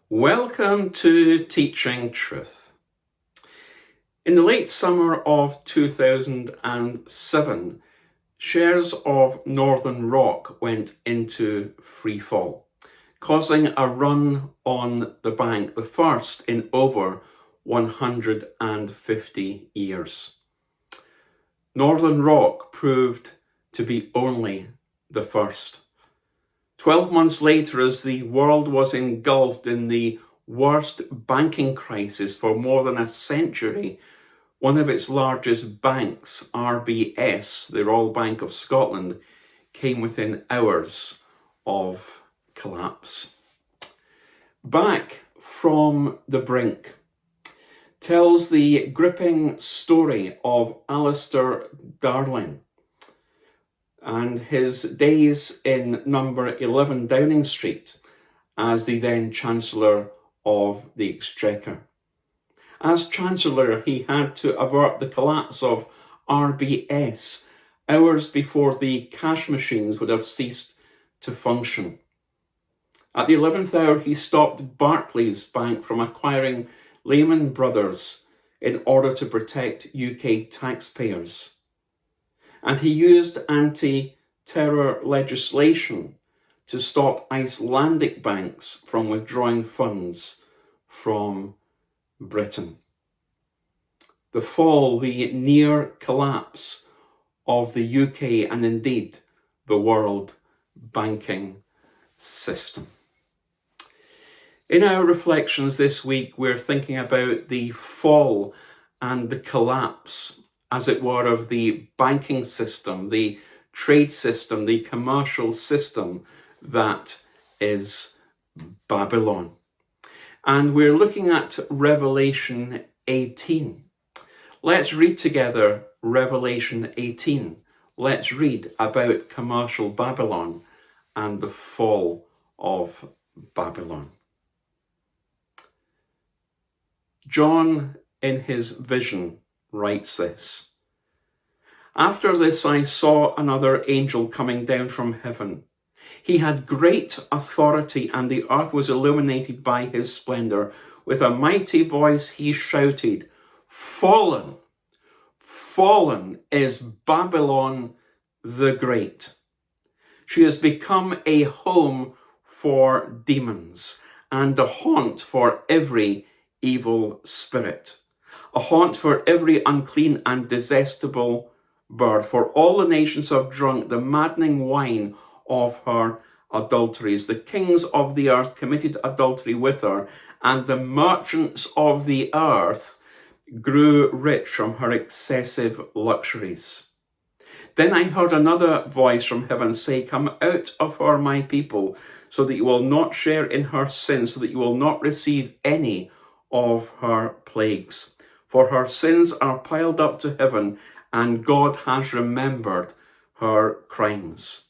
Welcome to Teaching Truth. In the late summer of 2007, shares of Northern Rock went into free fall, causing a run on the bank, the first in over 150 years. Northern Rock proved to be only the first. 12 months later, as the world was engulfed in the worst banking crisis for more than a century, one of its largest banks, RBS, the Royal Bank of Scotland, came within hours of collapse. Back from the Brink tells the gripping story of Alistair Darling and his days in number 11 Downing Street as the then Chancellor of the Exchequer. As Chancellor, he had to avert the collapse of RBS hours before the cash machines would have ceased to function. At the 11th hour, he stopped Barclays Bank from acquiring Lehman Brothers in order to protect UK taxpayers. And he used anti-terror legislation to stop Icelandic banks from withdrawing funds from Britain. The fall, the near collapse of the UK and indeed the world banking system. In our reflections this week, we're thinking about the fall and the collapse, as it were, of the banking system, the trade system, the commercial system that is Babylon. And we're looking at Revelation 18. Let's read together Revelation 18. Let's read about commercial Babylon and the fall of Babylon. John, in his vision, writes this: "After this I saw another angel coming down from heaven. He had great authority, and the earth was illuminated by his splendor. With a mighty voice he shouted, 'Fallen, fallen is Babylon the Great. She has become a home for demons and a haunt for every evil spirit, a haunt for every unclean and detestable bird, for all the nations have drunk the maddening wine of her adulteries. The kings of the earth committed adultery with her, and the merchants of the earth grew rich from her excessive luxuries.' Then I heard another voice from heaven say, 'Come out of her, my people, so that you will not share in her sins, so that you will not receive any of her plagues. For her sins are piled up to heaven, and God has remembered her crimes.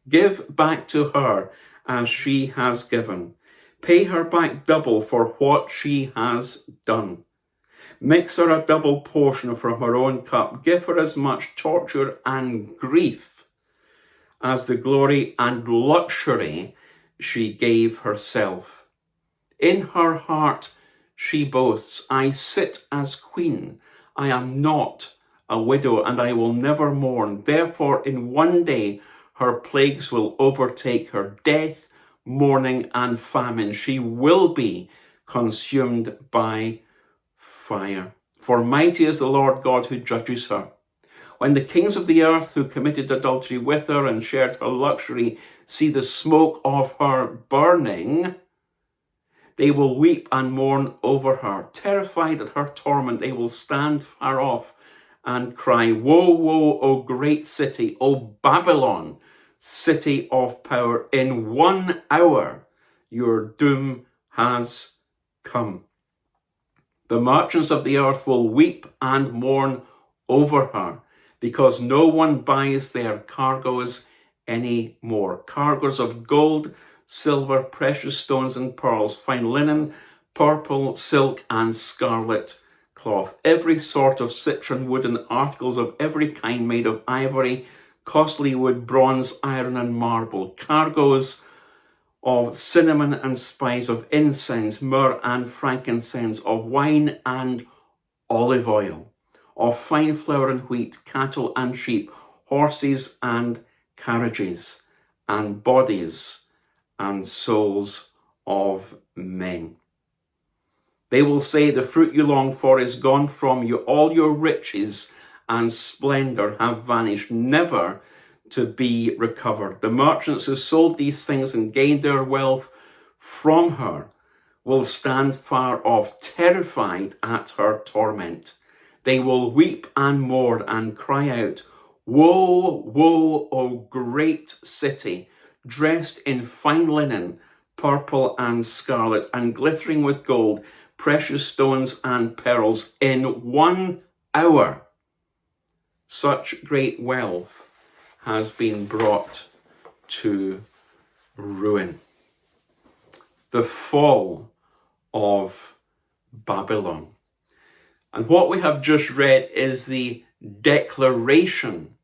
Give back to her as she has given. Pay her back double for what she has done. Mix her a double portion from her own cup. Give her as much torture and grief as the glory and luxury she gave herself. In her heart she boasts, I sit as queen. I am not a widow, and I will never mourn. Therefore, in one day her plagues will overtake her: death, mourning, and famine. She will be consumed by fire. For mighty is the Lord God who judges her. When the kings of the earth who committed adultery with her and shared her luxury see the smoke of her burning, they will weep and mourn over her. Terrified at her torment, they will stand far off and cry, 'Woe, woe, O great city, O Babylon, city of power! In 1 hour your doom has come.' The merchants of the earth will weep and mourn over her, because no one buys their cargoes any more. Cargoes of gold, silver, precious stones and pearls, fine linen, purple, silk, and scarlet cloth, every sort of citron wood, and articles of every kind made of ivory, costly wood, bronze, iron, and marble, cargoes of cinnamon and spice, of incense, myrrh, and frankincense, of wine and olive oil, of fine flour and wheat, cattle and sheep, horses and carriages, and bodies and souls of men. They will say, the fruit you longed for is gone from you. All your riches and splendor have vanished, never to be recovered. The merchants who sold these things and gained their wealth from her will stand far off, terrified at her torment. They will weep and mourn and cry out, woe, woe, O great city, dressed in fine linen, purple and scarlet, and glittering with gold, precious stones and pearls. In 1 hour, such great wealth has been brought to ruin. The fall of Babylon. And what we have just read is the declaration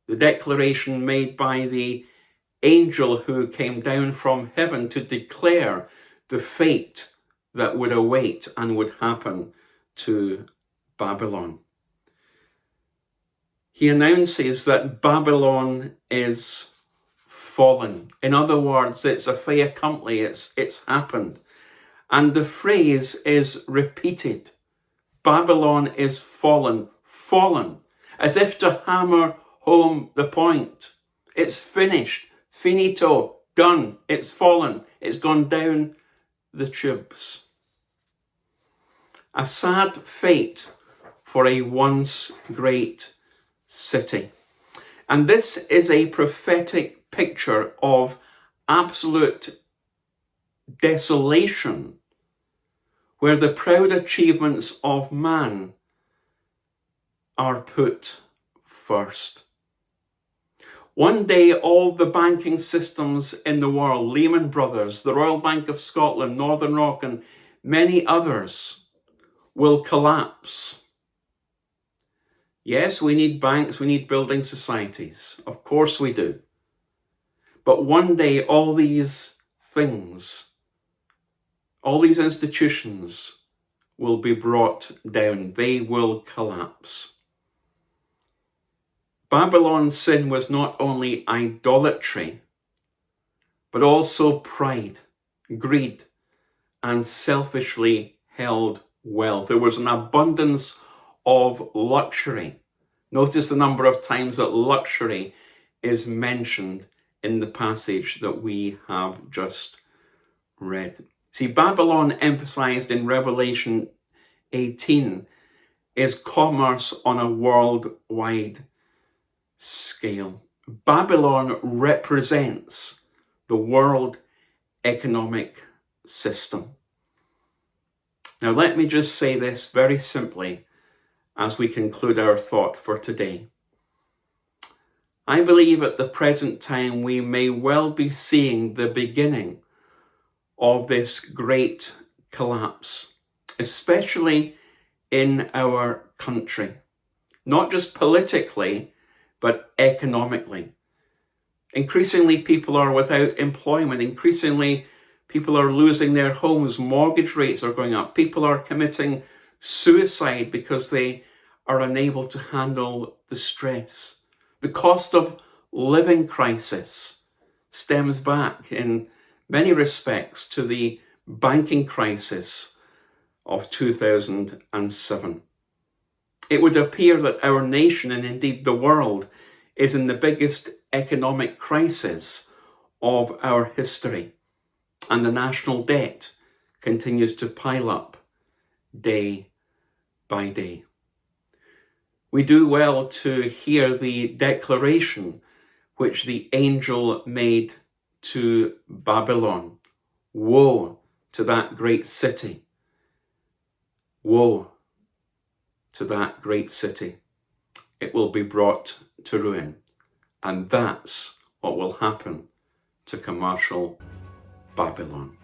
made by the angel who came down from heaven to declare the fate that would await and would happen to Babylon. He announces that Babylon is fallen. In other words, it's a fait accompli, it's happened. And the phrase is repeated. Babylon is fallen, fallen, as if to hammer home the point. It's finished, finito, done, it's fallen, it's gone down the tubes. A sad fate for a once great city. And this is a prophetic picture of absolute desolation, where the proud achievements of man are put first. One day, all the banking systems in the world, Lehman Brothers, the Royal Bank of Scotland, Northern Rock, and many others, will collapse. Yes, we need banks, we need building societies. Of course we do. But one day, all these things, all these institutions will be brought down. They will collapse. Babylon's sin was not only idolatry, but also pride, greed, and selfishly held wealth. There was an abundance of luxury. Notice the number of times that luxury is mentioned in the passage that we have just read. See, Babylon, emphasized in Revelation 18, is commerce on a worldwide scale. Babylon represents the world economic system. Now, let me just say this very simply as we conclude our thought for today. I believe at the present time we may well be seeing the beginning of this great collapse, especially in our country, not just politically, but economically. Increasingly, people are without employment. Increasingly, people are losing their homes. Mortgage rates are going up. People are committing suicide because they are unable to handle the stress. The cost of living crisis stems back in many respects to the banking crisis of 2007. It would appear that our nation, and indeed the world, is in the biggest economic crisis of our history. And the national debt continues to pile up day by day. We do well to hear the declaration which the angel made to Babylon. Woe to that great city. Woe to that great city. It will be brought to ruin. And that's what will happen to commercial Babylon.